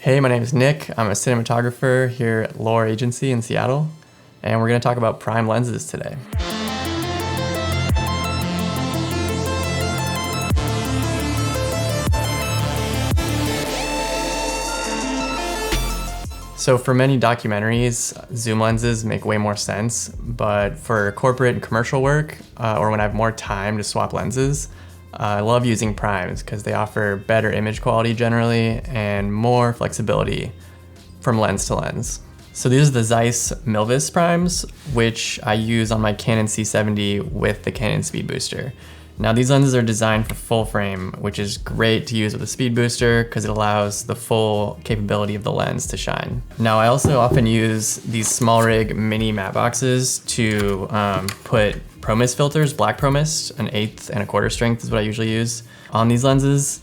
Hey, my name is Nick. I'm a cinematographer here at Lore Agency in Seattle, and we're going to talk about prime lenses today. So for many documentaries, zoom lenses make way more sense, but for corporate and commercial work, or when I have more time to swap lenses, I love using primes because they offer better image quality generally and more flexibility from lens to lens. So these are the Zeiss Milvus primes, which I use on my Canon C70 with the Canon speed booster. Now these lenses are designed for full frame, which is great to use with a speed booster because it allows the full capability of the lens to shine. Now I also often use these Smallrig mini Matteboxes to put Pro Mist filters, black Pro Mist, 1/8 and 1/4 strength is what I usually use on these lenses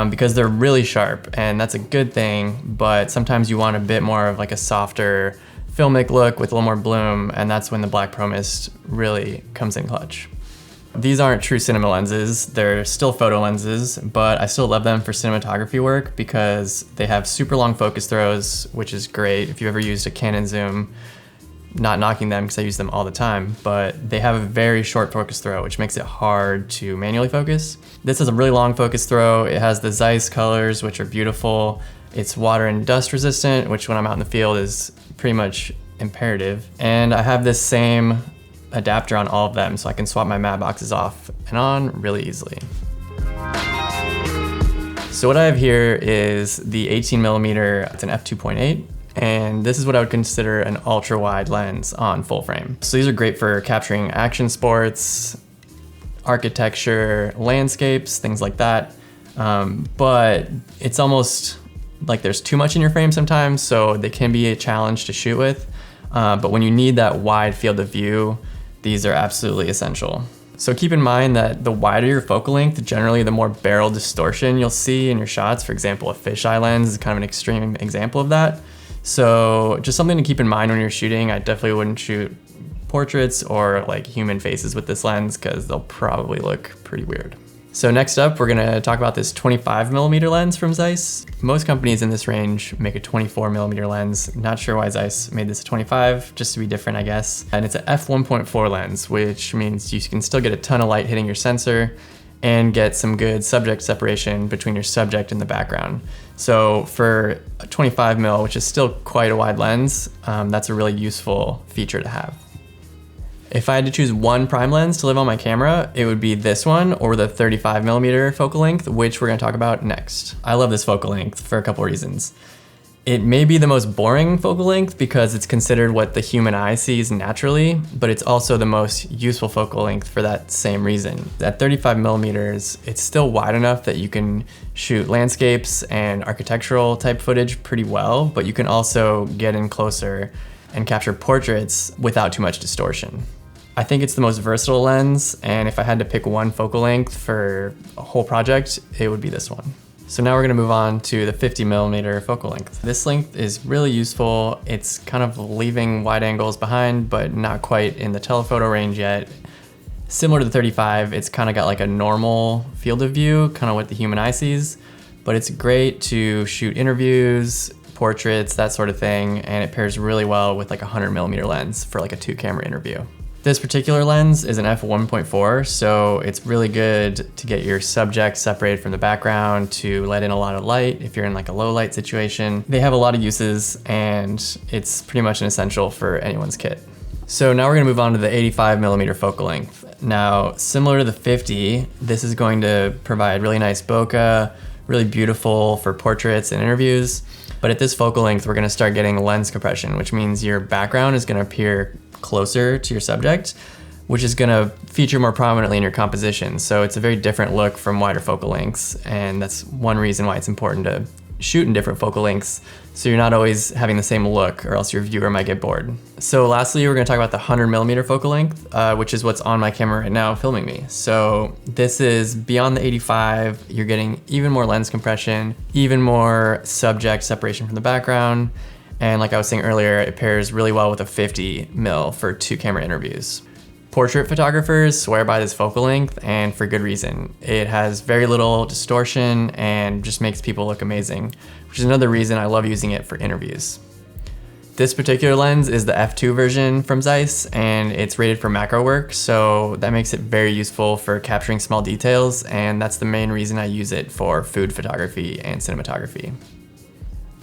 because they're really sharp, and that's a good thing, but sometimes you want a bit more of like a softer filmic look with a little more bloom, and that's when the black Pro Mist really comes in clutch. These aren't true cinema lenses, they're still photo lenses, but I still love them for cinematography work because they have super long focus throws, which is great if you ever used a Canon zoom. Not knocking them because I use them all the time, but they have a very short focus throw, which makes it hard to manually focus. This is a really long focus throw. It has the Zeiss colors, which are beautiful. It's water and dust resistant, which when I'm out in the field is pretty much imperative. And I have this same adapter on all of them, so I can swap my Matteboxes off and on really easily. So what I have here is the 18mm, it's an f2.8, and this is what I would consider an ultra wide lens on full frame. So these are great for capturing action sports, architecture, landscapes, things like that. But it's almost like there's too much in your frame sometimes, so they can be a challenge to shoot with. But when you need that wide field of view, these are absolutely essential. So keep in mind that the wider your focal length, generally the more barrel distortion you'll see in your shots. For example, a fisheye lens is kind of an extreme example of that. So just something to keep in mind when you're shooting. I definitely wouldn't shoot portraits or like human faces with this lens because they'll probably look pretty weird. So next up, we're gonna talk about this 25mm lens from Zeiss. Most companies in this range make a 24mm lens. Not sure why Zeiss made this a 25, just to be different, I guess. And it's a f1.4 lens, which means you can still get a ton of light hitting your sensor and get some good subject separation between your subject and the background. So for a 25mm, which is still quite a wide lens, that's a really useful feature to have. If I had to choose one prime lens to live on my camera, it would be this one or the 35mm focal length, which we're gonna talk about next. I love this focal length for a couple reasons. It may be the most boring focal length because it's considered what the human eye sees naturally, but it's also the most useful focal length for that same reason. At 35mm, it's still wide enough that you can shoot landscapes and architectural type footage pretty well, but you can also get in closer and capture portraits without too much distortion. I think it's the most versatile lens, and if I had to pick one focal length for a whole project, it would be this one. So now we're gonna move on to the 50mm focal length. This length is really useful. It's kind of leaving wide angles behind, but not quite in the telephoto range yet. Similar to the 35, it's kind of got like a normal field of view, kind of what the human eye sees, but it's great to shoot interviews, portraits, that sort of thing, and it pairs really well with like a 100mm lens for like a 2-camera interview. This particular lens is an f1.4, so it's really good to get your subject separated from the background, to let in a lot of light if you're in like a low light situation. They have a lot of uses, and it's pretty much an essential for anyone's kit. So now we're gonna move on to the 85mm focal length. Now, similar to the 50, this is going to provide really nice bokeh, really beautiful for portraits and interviews. But at this focal length, we're gonna start getting lens compression, which means your background is gonna appear closer to your subject, which is gonna feature more prominently in your composition. So it's a very different look from wider focal lengths, and that's one reason why it's important to shoot in different focal lengths so you're not always having the same look, or else your viewer might get bored. So lastly, we're gonna talk about the 100mm focal length, which is what's on my camera right now filming me. So this is beyond the 85, you're getting even more lens compression, even more subject separation from the background, and like I was saying earlier, it pairs really well with a 50mm for 2-camera interviews. Portrait photographers swear by this focal length, and for good reason. It has very little distortion and just makes people look amazing, which is another reason I love using it for interviews. This particular lens is the f2 version from Zeiss, and it's rated for macro work, so that makes it very useful for capturing small details, and that's the main reason I use it for food photography and cinematography.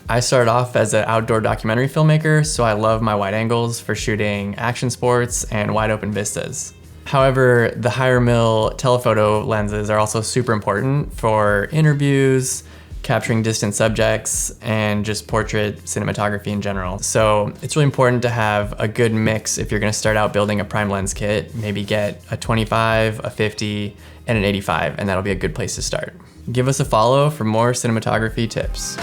I started off as an outdoor documentary filmmaker, so I love my wide angles for shooting action sports and wide open vistas. However, the higher mil telephoto lenses are also super important for interviews, capturing distant subjects, and just portrait cinematography in general. So it's really important to have a good mix if you're gonna start out building a prime lens kit. Maybe get a 25, a 50, and an 85, and that'll be a good place to start. Give us a follow for more cinematography tips.